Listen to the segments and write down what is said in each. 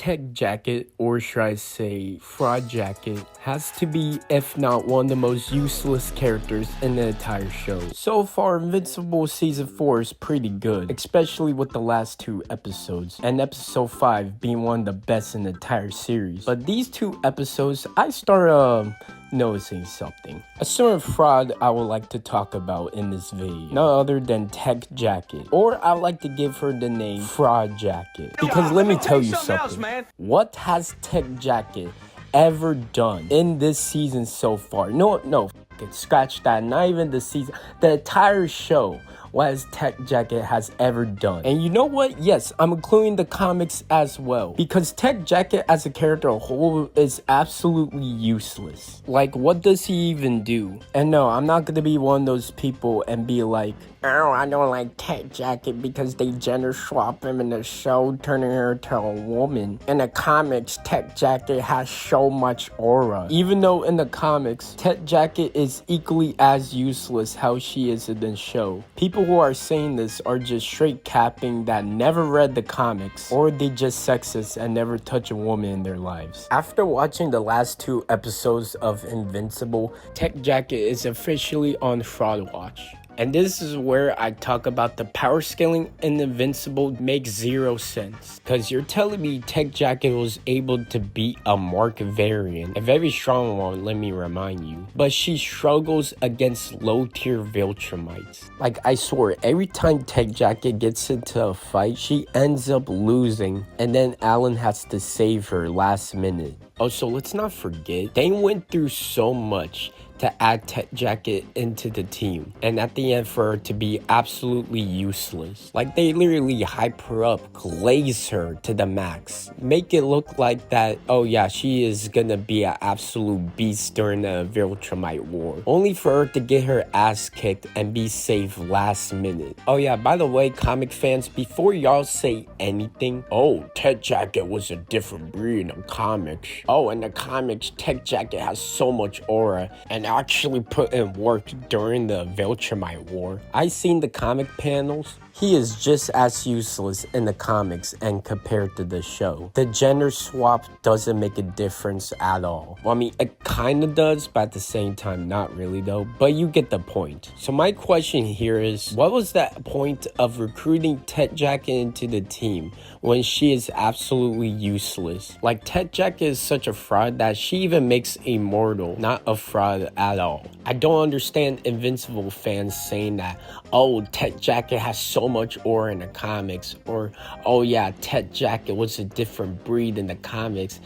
Tech Jacket, or should I say Fraud Jacket, has to be, if not one of the most useless characters in the entire show. So far, Invincible Season 4 is pretty good, especially with the last 2 episodes, and episode 5 being one of the best in the entire series. But these 2 episodes, I started noticing something. A certain fraud I would like to talk about in this video, none other than Tech Jacket, or I like to give her the name Fraud Jacket, because let me tell you something. What has Tech Jacket ever done in this season so far? No, scratch that. Not even the season, the entire show. What has Tech Jacket has ever done? And you know what? Yes, I'm including the comics as well, because Tech Jacket as a character a whole is absolutely useless. Like, what does he even do? And no, I'm not gonna be one of those people and be like, oh, I don't like Tech Jacket because they gender swap him in the show, turning her to a woman. In the comics, Tech Jacket has so much aura. Even though in the comics, Tech Jacket is equally as useless how she is in the show. People who are saying this are just straight capping that never read the comics, or they just sexist and never touch a woman in their lives. After watching the last 2 episodes of Invincible, Tech Jacket is officially on Fraud Watch. And this is where I talk about the power scaling in Invincible makes 0 sense. Because you're telling me Tech Jacket was able to beat a Mark variant, a very strong one, let me remind you. But she struggles against low tier Viltrumites. Like, I swear, every time Tech Jacket gets into a fight, she ends up losing. And then Alan has to save her last minute. Oh, so let's not forget, they went through so much to add Tech Jacket into the team, and at the end for her to be absolutely useless. Like, they literally hype her up, glaze her to the max, make it look like that, oh yeah, she is gonna be an absolute beast during the Viltrumite war, only for her to get her ass kicked and be saved last minute. Oh yeah, by the way, comic fans, before y'all say anything, oh, Tech Jacket was a different breed in the comics. Oh, in the comics, Tech Jacket has so much aura and actually put in work during the Viltrumite war. I seen the comic panels. He is just as useless in the comics and compared to the show. The gender swap doesn't make a difference at all. Well, I mean, it kind of does, but at the same time, not really though. But you get the point. So my question here is, what was the point of recruiting Tech Jacket into the team when she is absolutely useless? Like, Tech Jacket is such a fraud that she even makes Immortal not a fraud at all. I don't understand Invincible fans saying that, oh, Tech Jacket has so much aura in the comics, or oh yeah, Tech Jacket was a different breed in the comics.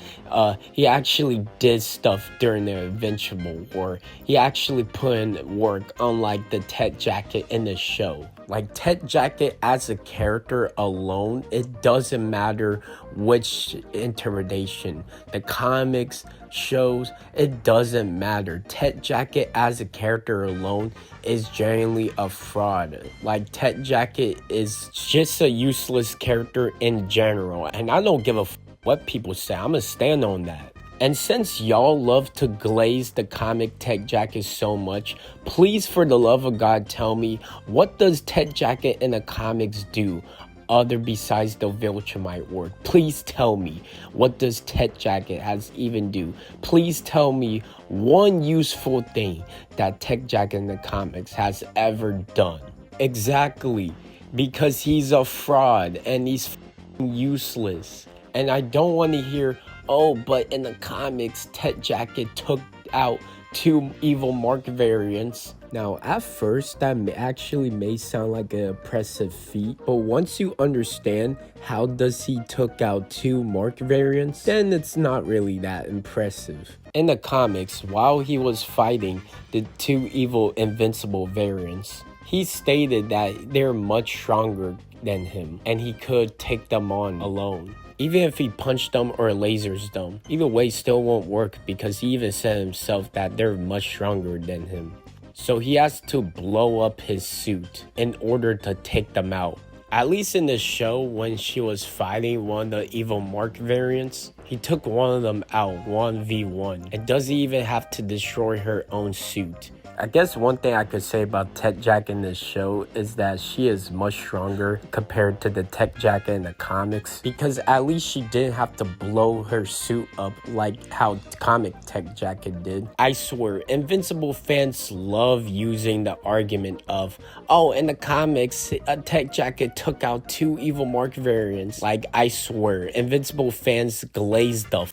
He actually did stuff during the Invincible war. He actually put in work, unlike the Tech Jacket in the show. Like, Tech Jacket as a character alone, it doesn't matter which interpretation, the comics, shows, it doesn't matter. Tech Jacket as a character alone is genuinely a fraud. Like, Tech Jacket is just a useless character in general, and I don't give a what people say. I'm gonna stand on that. And since y'all love to glaze the comic Tech Jacket so much, please, for the love of God, tell me, what does Tech Jacket in the comics do other besides the Viltrumite war? Please tell me, what does Tech Jacket has even do? Please tell me one useful thing that Tech Jacket in the comics has ever done. Exactly, because he's a fraud and he's useless. And I don't want to hear, oh, but in the comics, Tech Jacket took out 2 evil Mark variants. Now, at first, that actually may sound like an impressive feat, but once you understand how does he took out 2 Mark variants, then it's not really that impressive. In the comics, while he was fighting the 2 evil Invincible variants, he stated that they're much stronger than him, and he could take them on alone. Even if he punched them or lasers them, either way still won't work, because he even said himself that they're much stronger than him. So he has to blow up his suit in order to take them out. At least in the show, when she was fighting one of the evil Mark variants, he took one of them out 1v1 and doesn't even have to destroy her own suit. I guess one thing I could say about Tech Jacket in this show is that she is much stronger compared to the Tech Jacket in the comics, because at least she didn't have to blow her suit up like how comic Tech Jacket did. I swear, Invincible fans love using the argument of, oh, in the comics, a Tech Jacket took out 2 evil Mark variants. Like, I swear, Invincible fans glaze the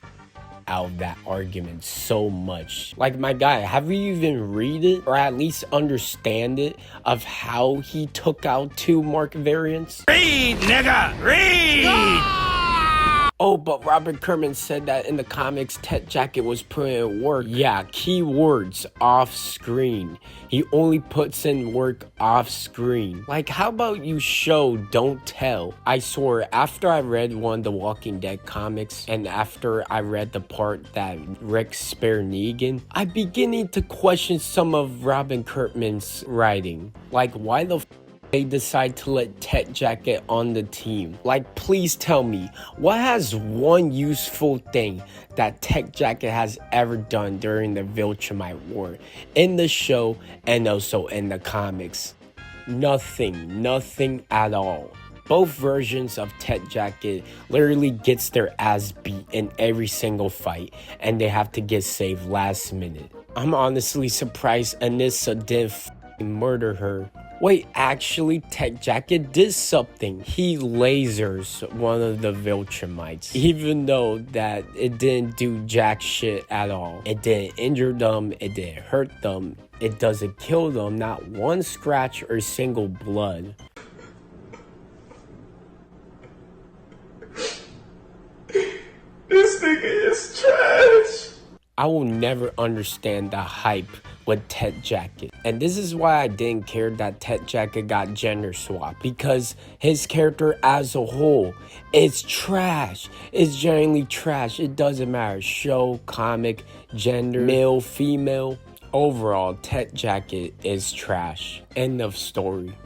out of that argument so much. Like, my guy, have you even read it or at least understand it of how he took out 2 Mark variants? Read, nigga, read! Oh, but Robert Kirkman said that in the comics, Tech Jacket was putting in work. Yeah, keywords off screen. He only puts in work off screen. Like, how about you show, don't tell? I swear, after I read one of the Walking Dead comics, and after I read the part that Rick spared Negan, I'm beginning to question some of Robert Kirkman's writing. Like, why the they decide to let Tech Jacket on the team? Like, please tell me, what has one useful thing that Tech Jacket has ever done during the Viltrumite War in the show and also in the comics? Nothing at all. Both versions of Tech Jacket literally gets their ass beat in every single fight, and they have to get saved last minute. I'm honestly surprised Anissa didn't murder her. Wait, actually, Tech Jacket did something. He lasers one of the Viltrumites, even though that it didn't do jack shit at all. It didn't injure them, it didn't hurt them, it doesn't kill them, not one scratch or single blood. This nigga is trash. I will never understand the hype with Tech Jacket. And this is why I didn't care that Tech Jacket got gender swapped, because his character as a whole is trash. It's genuinely trash. It doesn't matter. Show, comic, gender, male, female. Overall, Tech Jacket is trash. End of story.